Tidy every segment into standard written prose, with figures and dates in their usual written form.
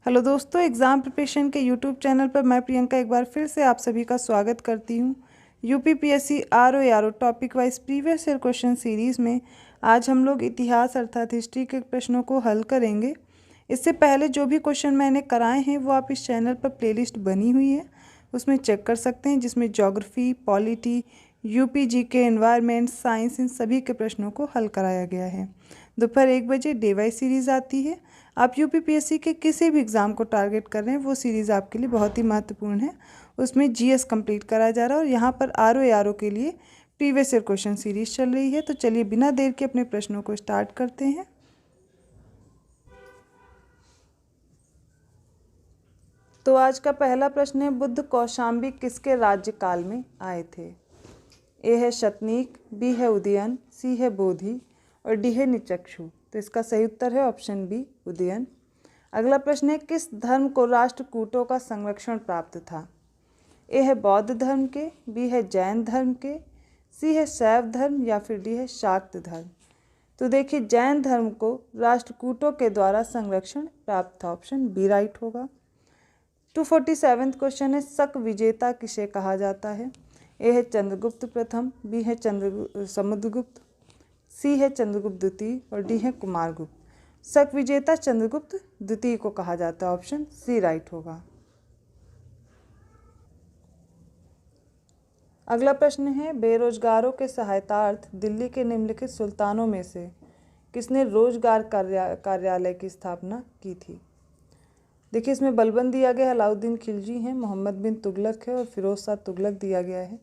Hello दोस्तों, exam preparation के YouTube channel पर मैं प्रियंका एक बार फिर से आप सभी का स्वागत करती हूँ। UPPSC RO topic wise previous year question series में आज हम लोग इतिहास अर्थात हिस्ट्री के प्रश्नों को हल करेंगे। इससे पहले जो भी क्वेश्चन मैंने कराए हैं वो आप इस चैनल पर प्लेलिस्ट बनी हुई है, उसमें चेक कर सकते हैं, जिसमें geography, polity, UP GK, environment, science, इन सभी के प्रश्नों को हल कराया गया है। दोपहर 1 बजे डे वाइज सीरीज़ आती है। आप यूपीपीएससी के किसी भी एग्ज़ाम को टारगेट कर रहे हैं वो सीरीज़ आपके लिए बहुत ही महत्वपूर्ण है। उसमें जीएस कंप्लीट कराया जा रहा है और यहाँ पर आरओ के लिए प्रीवियस ईयर क्वेश्चन सीरीज़ चल रही है। तो चलिए बिना देर के अपने प्रश्नों को स्टार्ट करते हैं। तो आज का पहला प्रश्न है, बुद्ध कौशाम्बी किसके राज्यकाल में आए थे? ए है शतनीक, बी है उदयन, सी है बोधि और डी है निचक्षु। तो इसका सही उत्तर है ऑप्शन बी, उदयन। अगला प्रश्न है, किस धर्म को राष्ट्रकूटों का संरक्षण प्राप्त था? ए है बौद्ध धर्म के, बी है जैन धर्म के, सी है शैव धर्म या फिर डी है शाक्त धर्म। तो देखिए, जैन धर्म को राष्ट्रकूटों के द्वारा संरक्षण प्राप्त था, ऑप्शन बी राइट होगा। 247 क्वेश्चन है, शक विजेता किसे कहा जाता है? ए है चंद्रगुप्त प्रथम, बी है समुद्रगुप्त, सी है चंद्रगुप्त द्वितीय और डी है कुमारगुप्त। शक विजेता चंद्रगुप्त द्वितीय को कहा जाता है, ऑप्शन सी राइट होगा। अगला प्रश्न है, बेरोजगारों के सहायतार्थ दिल्ली के निम्नलिखित सुल्तानों में से किसने रोजगार कार्यालय की स्थापना की थी? देखिए, इसमें बलबन दिया गया अलाउद्दीन खिलजी हैं, मोहम्मद बिन तुगलक है और फिरोज शाह तुगलक दिया गया है।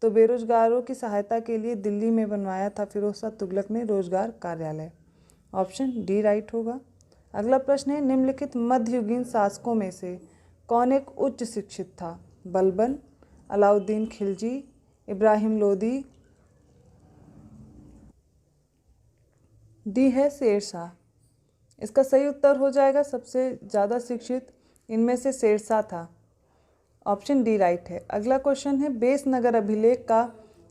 तो बेरोजगारों की सहायता के लिए दिल्ली में बनवाया था फिरोज शाह तुगलक ने रोजगार कार्यालय, ऑप्शन डी राइट होगा। अगला प्रश्न है, निम्नलिखित मध्ययुगीन शासकों में से कौन एक उच्च शिक्षित था? बलबन, अलाउद्दीन खिलजी, इब्राहिम लोदी, डी है शेरशाह। इसका सही उत्तर हो जाएगा सबसे ज़्यादा शिक्षित इनमें से शेरशाह था, ऑप्शन डी राइट है। अगला क्वेश्चन है, बेसनगर अभिलेख का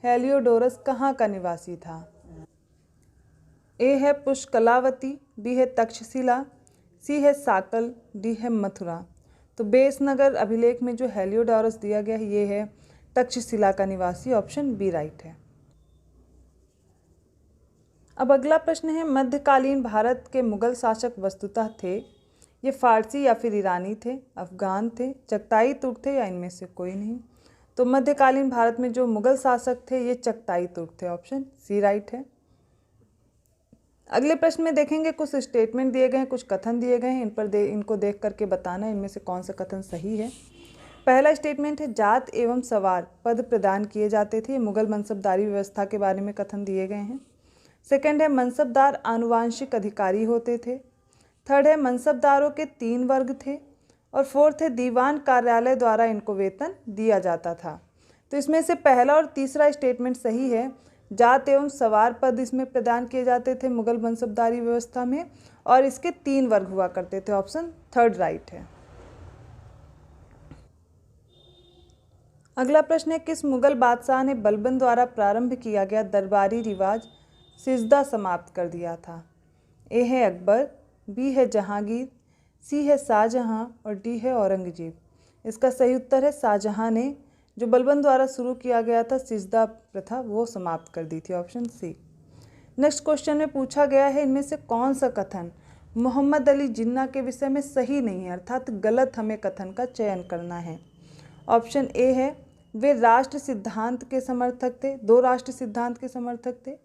हेलियोडोरस कहाँ का निवासी था? ए है पुष्कलावती, बी है तक्षशिला, सी है साकल, डी है मथुरा। तो बेसनगर अभिलेख में जो हेलियोडोरस दिया गया है ये है तक्षशिला का निवासी, ऑप्शन बी राइट है। अब अगला प्रश्न है, मध्यकालीन भारत के मुगल शासक वस्तुतः थे, ये फारसी या फिर ईरानी थे, अफगान थे, चगताई तुर्क थे या इनमें से कोई नहीं। तो मध्यकालीन भारत में जो मुगल शासक थे ये चगताई तुर्क थे, ऑप्शन सी राइट है। अगले प्रश्न में देखेंगे कुछ स्टेटमेंट दिए गए हैं, कुछ कथन दिए गए हैं, इनको देख करके बताना इनमें से कौन सा कथन सही है। पहला स्टेटमेंट है, जात एवं सवार पद प्रदान किए जाते थे, मुगल मनसबदारी व्यवस्था के बारे में कथन दिए गए हैं। सेकंड है, मनसबदार आनुवांशिक अधिकारी होते थे। थर्ड है, मनसबदारों के 3 वर्ग थे। और फोर्थ है, दीवान कार्यालय द्वारा इनको वेतन दिया जाता था। तो इसमें से पहला और तीसरा स्टेटमेंट सही है, जात एवं सवार पद इसमें प्रदान किए जाते थे मुगल मनसबदारी व्यवस्था में, और इसके 3 वर्ग हुआ करते थे, ऑप्शन थर्ड राइट है। अगला प्रश्न है, किस मुगल बादशाह ने बलबन द्वारा प्रारंभ किया गया दरबारी रिवाज सिजदा समाप्त कर दिया था? ए है अकबर, बी है जहांगीर, सी है शाहजहां और डी है औरंगजेब। इसका सही उत्तर है शाहजहां ने जो बलबन द्वारा शुरू किया गया था सिजदा प्रथा वो समाप्त कर दी थी, ऑप्शन सी। नेक्स्ट क्वेश्चन में पूछा गया है, इनमें से कौन सा कथन मोहम्मद अली जिन्ना के विषय में सही नहीं है, अर्थात गलत हमें कथन का चयन करना है। ऑप्शन ए है, वे राष्ट्र सिद्धांत के समर्थक थे, 2 राष्ट्र सिद्धांत के समर्थक थे।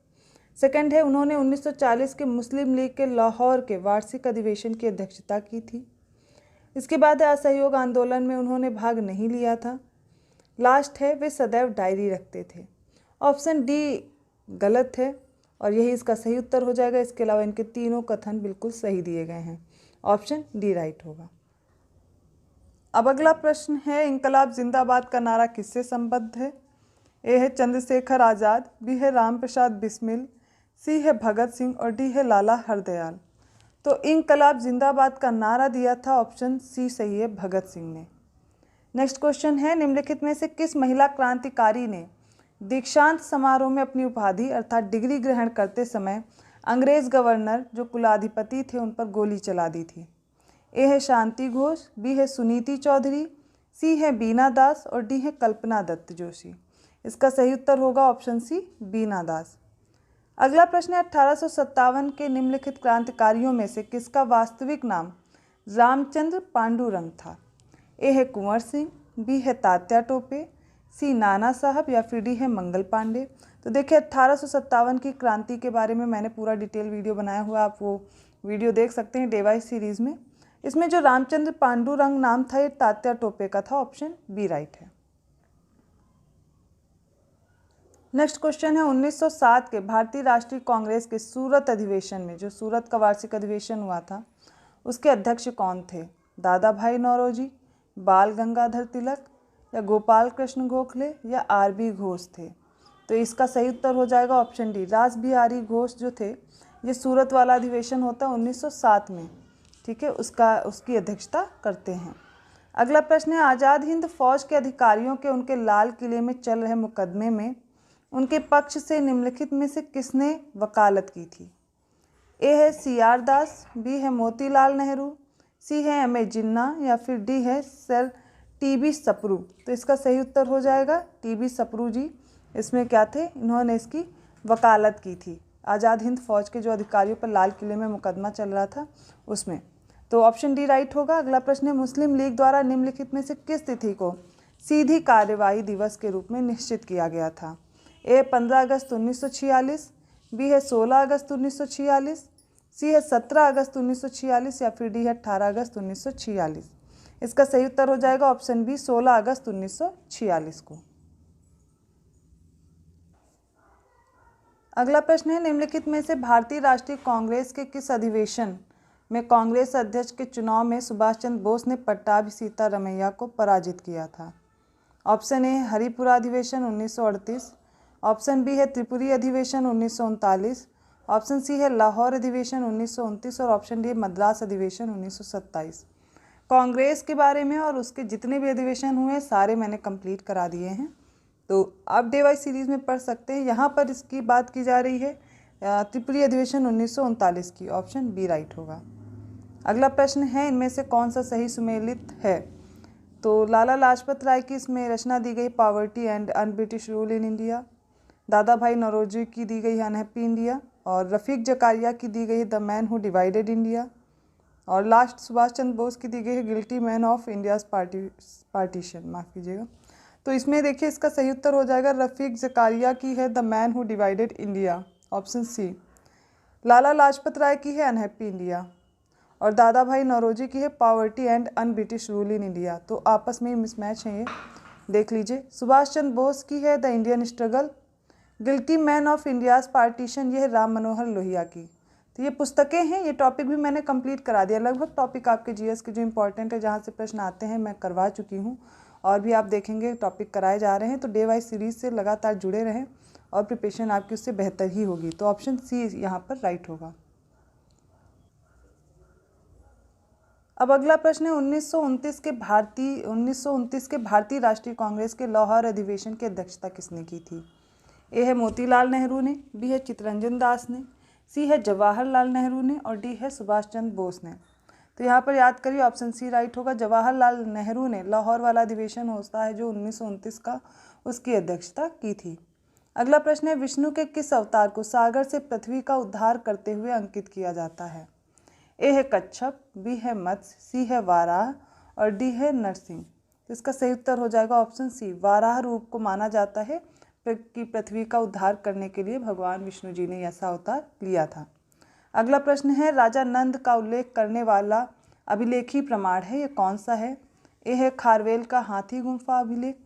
सेकंड है, उन्होंने 1940 के मुस्लिम लीग के लाहौर के वार्षिक अधिवेशन की अध्यक्षता की थी। इसके बाद असहयोग आंदोलन में उन्होंने भाग नहीं लिया था। लास्ट है, वे सदैव डायरी रखते थे। ऑप्शन डी गलत है और यही इसका सही उत्तर हो जाएगा। इसके अलावा इनके तीनों कथन बिल्कुल सही दिए गए हैं, ऑप्शन डी राइट होगा। अब अगला प्रश्न है, इंकलाब जिंदाबाद का नारा किससे संबद्ध है? ए है चंद्रशेखर आज़ाद, बी है राम प्रसाद बिस्मिल, सी है भगत सिंह और डी है लाला हरदयाल। तो इंकलाब जिंदाबाद का नारा दिया था, ऑप्शन सी सही है, भगत सिंह ने। नेक्स्ट क्वेश्चन है, निम्नलिखित में से किस महिला क्रांतिकारी ने दीक्षांत समारोह में अपनी उपाधि अर्थात डिग्री ग्रहण करते समय अंग्रेज गवर्नर जो कुलाधिपति थे उन पर गोली चला दी थी? ए है शांति घोष, बी है सुनीति चौधरी, सी है बीना दास और डी है कल्पना दत्त जोशी। इसका सही उत्तर होगा ऑप्शन सी, बीना दास। अगला प्रश्न है 1857 के निम्नलिखित क्रांतिकारियों में से किसका वास्तविक नाम रामचंद्र पांडुरंग था? ए है कुंवर सिंह, बी है तात्या टोपे, सी नाना साहब या फिर डी है मंगल पांडे। तो देखिए 1857 की क्रांति के बारे में मैंने पूरा डिटेल वीडियो बनाया हुआ, आप वो वीडियो देख सकते हैं DY सीरीज़ में। इसमें जो रामचंद्र पांडुरंग नाम था ये तात्या टोपे का था, ऑप्शन बी राइट है। नेक्स्ट क्वेश्चन है 1907 के भारतीय राष्ट्रीय कांग्रेस के सूरत अधिवेशन में, जो सूरत का वार्षिक अधिवेशन हुआ था, उसके अध्यक्ष कौन थे? दादा भाई नौरोजी, बाल गंगाधर तिलक या गोपाल कृष्ण गोखले या RB घोष थे? तो इसका सही उत्तर हो जाएगा ऑप्शन डी, रास बिहारी घोष जो थे। ये सूरत वाला अधिवेशन होता है 1907 में, ठीक है, उसकी अध्यक्षता करते हैं। अगला प्रश्न है आज़ाद हिंद फौज के अधिकारियों के उनके लाल किले में चल रहे मुकदमे में उनके पक्ष से निम्नलिखित में से किसने वकालत की थी? ए है CR दास, बी है मोतीलाल नेहरू, सी है MA जिन्ना या फिर डी है सर TB सप्रू। तो इसका सही उत्तर हो जाएगा TB सप्रू जी। इसमें क्या थे, इन्होंने इसकी वकालत की थी, आज़ाद हिंद फौज के जो अधिकारियों पर लाल किले में मुकदमा चल रहा था उसमें। तो ऑप्शन डी राइट होगा। अगला प्रश्न है मुस्लिम लीग द्वारा निम्नलिखित में से किस तिथि को सीधी कार्यवाही दिवस के रूप में निश्चित किया गया था? ए 15 अगस्त 1946, बी है 16 अगस्त 1946, सी है 17 अगस्त 1946 या फिर डी है 18 अगस्त 1946। इसका सही उत्तर हो जाएगा ऑप्शन बी, 16 अगस्त 1946 को। अगला प्रश्न है निम्नलिखित में से भारतीय राष्ट्रीय कांग्रेस के किस अधिवेशन में कांग्रेस अध्यक्ष के चुनाव में सुभाष चंद्र बोस ने पट्टाभी सीतारमैया को पराजित किया था? ऑप्शन ए है हरिपुरा अधिवेशन 1938, ऑप्शन बी है त्रिपुरी अधिवेशन 1939, ऑप्शन सी है लाहौर अधिवेशन 1929 और ऑप्शन डी है मद्रास अधिवेशन 1927। कांग्रेस के बारे में और उसके जितने भी अधिवेशन हुए सारे मैंने कंप्लीट करा दिए हैं, तो आप DY सीरीज़ में पढ़ सकते हैं। यहाँ पर इसकी बात की जा रही है त्रिपुरी अधिवेशन 1939 की, ऑप्शन बी राइट होगा। अगला प्रश्न है इनमें से कौन सा सही सुमेलित है? तो लाला लाजपत राय की इसमें रचना दी गई poverty and un British rule in India, दादा भाई नौरोजी की दी गई अनहैप्पी इंडिया और रफ़ीक जकारिया की दी गई the man who divided India और लास्ट सुभाष चंद्र बोस की दी गई है guilty man of India's partition, माफ़ कीजिएगा। तो इसमें देखिए इसका सही उत्तर हो जाएगा रफ़ीक जकारिया की है the man who divided India, option C. Lala Lajpat Rai की है अनहैप्पी इंडिया और दादा भाई नौरोजी की है poverty and un British rule in India. तो आपस में मिसमैच हैं, ये देख लीजिए। सुभाष चंद्र बोस की है the Indian struggle, guilty man of India's partition ये है राम मनोहर लोहिया की। तो ये पुस्तकें हैं, ये टॉपिक भी मैंने कंप्लीट करा दिया। लगभग टॉपिक आपके GS के जो इंपॉर्टेंट है, जहाँ से प्रश्न आते हैं, मैं करवा चुकी हूँ और भी आप देखेंगे टॉपिक कराए जा रहे हैं। तो DY सीरीज़ से लगातार जुड़े रहें और प्रिपरेशन आपकी उससे बेहतर ही होगी। तो ऑप्शन सी यहाँ पर राइट होगा। अब अगला प्रश्न है 1929 के भारतीय राष्ट्रीय कांग्रेस के लाहौर अधिवेशन की अध्यक्षता किसने की थी? ए है मोतीलाल नेहरू ने, बी है चित्तरंजन दास ने, सी है जवाहरलाल नेहरू ने और डी है सुभाष चंद्र बोस ने। तो यहाँ पर याद करिए ऑप्शन सी राइट होगा। जवाहरलाल नेहरू ने लाहौर वाला अधिवेशन होता है जो 1929 का, उसकी अध्यक्षता की थी। अगला प्रश्न है विष्णु के किस अवतार को सागर से पृथ्वी का उद्धार करते हुए अंकित किया जाता है? ए है कच्छप, बी है मत्स्य, सी है वाराह और डी है नरसिंह। तो इसका सही उत्तर हो जाएगा ऑप्शन सी। वाराह रूप को माना जाता है कि पृथ्वी का उद्धार करने के लिए भगवान विष्णु जी ने ऐसा अवतार लिया था। अगला प्रश्न है राजा नंद का उल्लेख करने वाला अभिलेखी प्रमाण है, ये कौन सा है? ए है खारवेल का हाथी गुम्फा अभिलेख,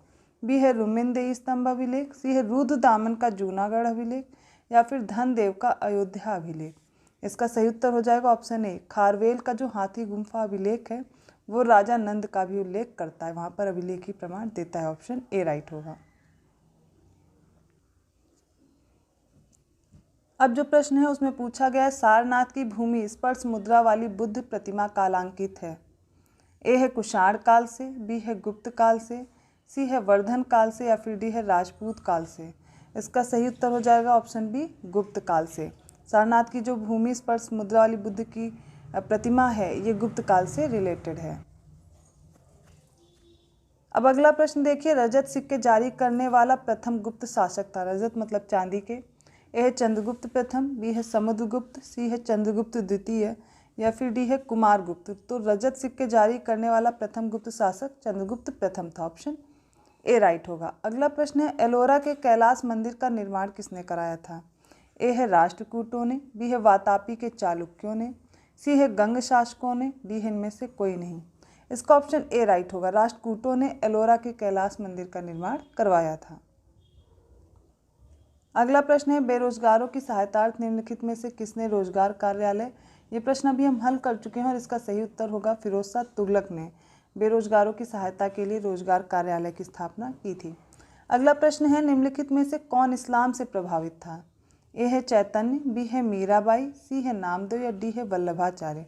बी है रुमिनदेई स्तंभ अभिलेख, सी है रुद्र दामन का जूनागढ़ अभिलेख या फिर धनदेव का अयोध्या अभिलेख। इसका सही उत्तर हो जाएगा ऑप्शन ए। खारवेल का जो हाथी गुम्फा अभिलेख है वो राजा नंद का भी उल्लेख करता है, वहाँ पर अभिलेखी प्रमाण देता है, ऑप्शन ए राइट होगा। अब जो प्रश्न है उसमें पूछा गया है सारनाथ की भूमि स्पर्श मुद्रा वाली बुद्ध प्रतिमा कालांकित है। ए है कुषाण काल से, बी है गुप्त काल से, सी है वर्धन काल से या फिर डी है राजपूत काल से। इसका सही उत्तर हो जाएगा ऑप्शन बी गुप्त काल से। सारनाथ की जो भूमि स्पर्श मुद्रा वाली बुद्ध की प्रतिमा है ये गुप्त काल से रिलेटेड है। अब अगला प्रश्न देखिए, रजत सिक्के जारी करने वाला प्रथम गुप्त शासक था। रजत मतलब चांदी के। ए है चंद्रगुप्त प्रथम, बी है समुद्रगुप्त, सी है चंद्रगुप्त द्वितीय या फिर डी है कुमारगुप्त। तो रजत सिक्के जारी करने वाला प्रथम गुप्त शासक चंद्रगुप्त प्रथम था। ऑप्शन ए राइट होगा। अगला प्रश्न है, एलोरा के कैलाश मंदिर का निर्माण किसने कराया था। ए है राष्ट्रकूटों ने, बी है वातापी के चालुक्यों ने, सी है गंग शासकों ने, डी है इनमें से कोई नहीं। इसका ऑप्शन ए राइट होगा। राष्ट्रकूटों ने एलोरा के कैलाश मंदिर का निर्माण करवाया था। अगला प्रश्न है, बेरोजगारों की सहायतार्थ निम्नलिखित में से किसने रोजगार कार्यालय। ये प्रश्न अभी हम हल कर चुके हैं और इसका सही उत्तर होगा फिरोज शाह तुगलक ने बेरोजगारों की सहायता के लिए रोजगार कार्यालय की स्थापना की थी। अगला प्रश्न है, निम्नलिखित में से कौन इस्लाम से प्रभावित था। ए है चैतन्य, बी है मीराबाई, सी है नामदेव या डी है वल्लभाचार्य।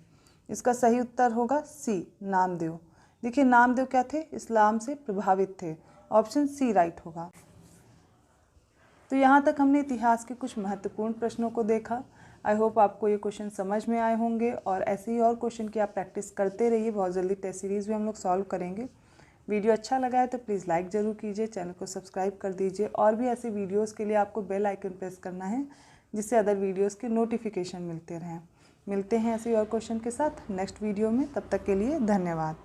इसका सही उत्तर होगा सी नामदेव। देखिए नामदेव क्या थे, इस्लाम से प्रभावित थे। ऑप्शन सी राइट होगा। तो यहाँ तक हमने इतिहास के कुछ महत्वपूर्ण प्रश्नों को देखा। आई होप आपको ये क्वेश्चन समझ में आए होंगे और ऐसे ही और क्वेश्चन की आप प्रैक्टिस करते रहिए। बहुत जल्दी टेस्ट सीरीज़ भी हम लोग सॉल्व करेंगे। वीडियो अच्छा लगा है तो प्लीज़ लाइक ज़रूर कीजिए, चैनल को सब्सक्राइब कर दीजिए और भी ऐसे वीडियोस के लिए आपको बेल आइकन प्रेस करना है जिससे अदर वीडियोस के नोटिफिकेशन मिलते रहें। मिलते हैं ऐसे और क्वेश्चन के साथ नेक्स्ट वीडियो में। तब तक के लिए धन्यवाद।